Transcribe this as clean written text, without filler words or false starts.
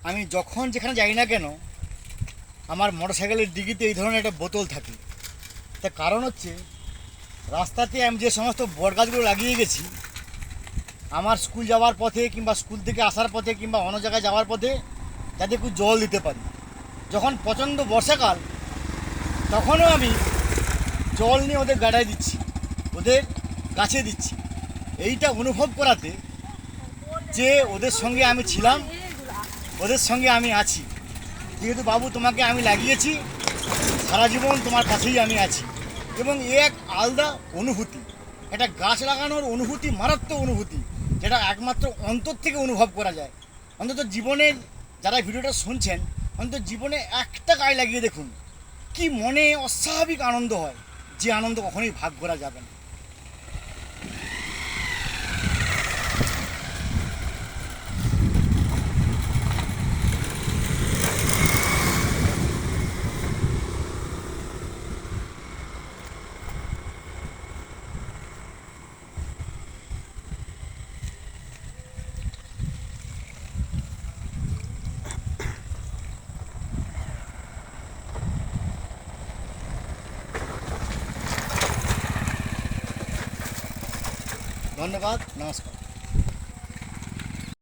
আমি যখন যেখানে যাই না কেন আমার মোটরসাইকেলের ডিগিতে এই ধরনের একটা বোতল থাকে। তার কারণ হচ্ছে রাস্তাতে আমি যে সমস্ত বট গাছগুলো লাগিয়ে গেছি আমার স্কুল যাওয়ার পথে কিংবা স্কুল থেকে আসার পথে কিংবা অন্য জায়গায় যাওয়ার পথে যাতে একটু জল দিতে পারি। যখন প্রচণ্ড বর্ষাকাল তখনও আমি জল নিয়ে ওদের গাড়ায় দিচ্ছি, ওদের গাছে দিচ্ছি, এইটা অনুভব করাতে যে ওদের সঙ্গে আমি ছিলাম, ওদের সঙ্গে আমি আছি। যেহেতু বাবু তোমাকে আমি লাগিয়েছি, সারা জীবন তোমার পাশেই আমি আছি। এবং এ এক আলাদা অনুভূতি, একটা গাছ লাগানোর অনুভূতি, মারাত্মক অনুভূতি, যেটা একমাত্র অন্তর থেকে অনুভব করা যায়। অন্তত জীবনের যারা ভিডিওটা শুনছেন, অন্তত জীবনে একটা গাছ লাগিয়ে দেখুন, কি মনে অস্বাভাবিক আনন্দ হয়, যে আনন্দ কখনোই ভাগ করা যাবে না। ধন্যবাদ, নমস্কার।